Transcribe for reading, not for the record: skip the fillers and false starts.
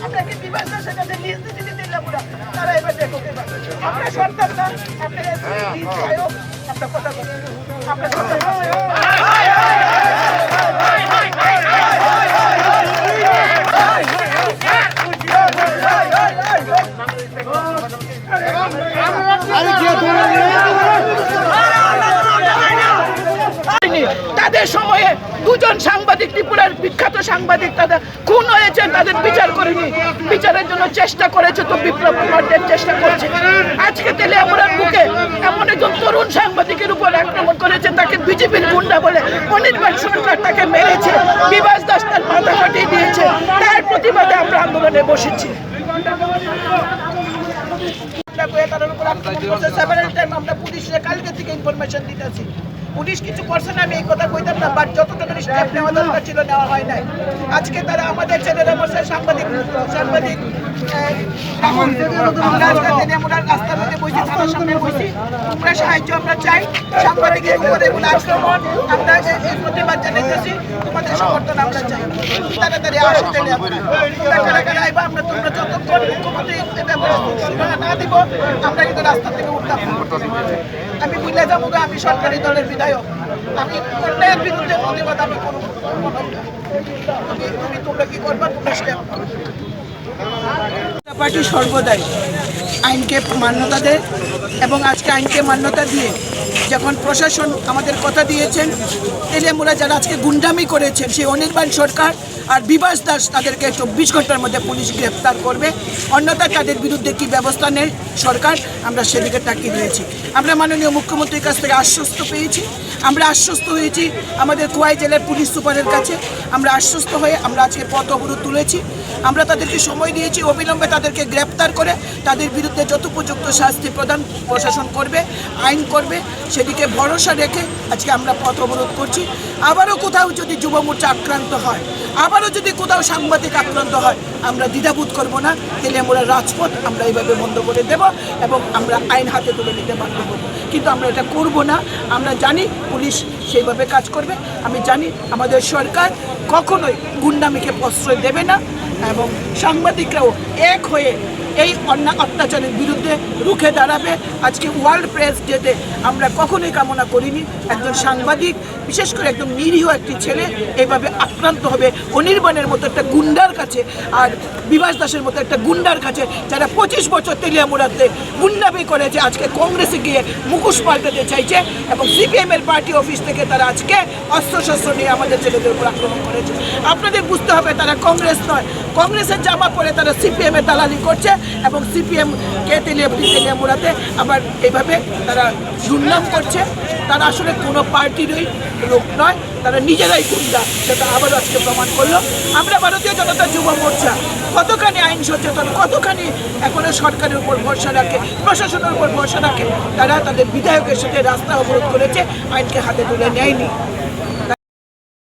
আপনাকে বিভাগের সাথে নিজ দিতে দিলাম তারা এবার দেখো আপনার সন্তান না আপনার আপনার কথা বলেন আপনার তাদের সময়ে দুজন সাংবাদিক, ত্রিপুরার বিখ্যাত সাংবাদিক তাদের খুন হয়েছে, তাদের বিচার করেনি, বিচারের জন্য চেষ্টা করেছে, তো বিপ্লব কুমার দেব চেষ্টা করছে। আজকে তেলিয়ামুড়ার বুকে এমন একজন তরুণ সাংবাদিকের উপর আক্রমণ করেছে, তাকে বিজেপির গুন্ডা বলে অনির্বাণ সরকার তাকে মেরেছে, বিভাস দাস তার মাথা ফাটিয়ে দিয়েছে। তার প্রতিবাদে আমরা আন্দোলনে বসেছি। আমরা পুলিশে কালকে থেকে ইনফরমেশন দিতেছি, পুলিশ কিছু করছে না, আমি এই কথা কইতাম না, বাট যতটা স্টেপ নেওয়া দরকার ছিল নেওয়া হয় নাই। আজকে তারা আমাদের ছেলেরা বসে সাংবাদিক রাস্তার মধ্যে বসে, তাদের সামনে বসি, আমরা সাহায্য আমরা চাই, সাংবাদিকের উপরে আক্রমণ আমরা এই প্রতিবাদ জানাইতেছি, তোমাদের সমর্থন আমরা চাই। তাড়াতাড়ি আসো তেলিয়ামুড়া, আমরা তোমরা যতক্ষণ মুখ্যমন্ত্রী না দিব আমরা কিন্তু রাস্তা থেকে উঠতাম। আমি বুঝলে যাবো, আমি সরকারি দলের বিধায়ক, আমি অন্যায়ের বিরুদ্ধে প্রতিবাদ আমি করবো। তোমরা কি করবা, তোমরা স্টেপ পার্টি সর্বদাই আইনকে মান্যতা দেয় এবং আজকে আইনকে মান্যতা দিয়ে যখন প্রশাসন আমাদের কথা দিয়েছেন, তেলিয়ামুড়া যারা আজকে গুন্ডামি করেছেন সেই অনির্বাণ সরকার আর বিভাস দাস তাদেরকে 24 ঘন্টার মধ্যে পুলিশ গ্রেপ্তার করবে, অন্যথায় তাদের বিরুদ্ধে কি ব্যবস্থা নেয় সরকার, আমরা সেদিকে তাকিয়ে রয়েছি। আমরা মাননীয় মুখ্যমন্ত্রীর কাছ থেকে আশ্বস্ত পেয়েছি, আমরা আশ্বস্ত হয়েছি আমাদের খোয়াই জেলার পুলিশ সুপারের কাছে, আমরা আশ্বস্ত হয়ে আমরা আজকে পথ অবরোধ তুলেছি। আমরা তাদেরকে সময় দিয়েছি, অবিলম্বে তাদেরকে গ্রেপ্তার করে তাদের বিরুদ্ধে যথোপযুক্ত শাস্তি প্রদান প্রশাসন করবে, আইন করবে, সেদিকে ভরসা রেখে আজকে আমরা পথ অবরোধ করছি। আবারও কোথাও যদি যুব মোর্চা আক্রান্ত হয়, আবারও যদি কোথাও সাংবাদিক আক্রান্ত হয়, আমরা দ্বিধাবোধ করব না, তেলিয়ামুড়ার রাজপথ আমরা এইভাবে বন্ধ করে দেব এবং আমরা আইন হাতে তুলে নিতে বাধ্য করব। কিন্তু আমরা এটা করব না, আমরা জানি পুলিশ সেইভাবে কাজ করবে, আমি জানি আমাদের সরকার কখনোই গুন্ডামিকে প্রশ্রয় দেবে না এবং সাংবাদিকরাও এক হয়ে এই অত্যাচারের বিরুদ্ধে রুখে দাঁড়াবে। আজকে ওয়ার্ল্ড প্রেস ডেতে আমরা কখনোই কামনা করিনি একজন সাংবাদিক, বিশেষ করে একদম নিরীহ একটি ছেলে এইভাবে আক্রান্ত হবে অনির্বাণের মতো একটা গুন্ডার কাছে আর বিভাস দাসের মতো একটা গুন্ডার কাছে, যারা 25 বছর তেলিয়ামুড়াতে গুন্ডামি করেছে, আজকে কংগ্রেসে গিয়ে মুখোশ পাল্টাতে চাইছে এবং সিপিএমের পার্টি অফিস থেকে তারা আজকে অস্ত্রশস্ত্র নিয়ে আমাদের ছেলেদের উপর আক্রমণ করেছে। আপনাদের বুঝতে হবে তারা কংগ্রেস নয়, কংগ্রেসের জামা পরে তারা সিপিএমের দালালি করছে এবং সিপিএমকে তেলিয়ামুড়াতে আবার এইভাবে তারা দুর্নাম করছে। তারা আসলে কোনো পার্টিরই লোক নয়, তারা নিজেরাই গুন্ডা, সেটা আবারও আজকে প্রমাণ করলো। আমরা ভারতীয় জনতা যুব মোর্চা কতখানি আইন সচেতন, কতখানি এখনো সরকারের উপর ভরসা রাখে, প্রশাসনের উপর ভরসা রাখে, তারা তাদের বিধায়কের সাথে রাস্তা অবরোধ করেছে, আইনকে হাতে তুলে নেয়নি।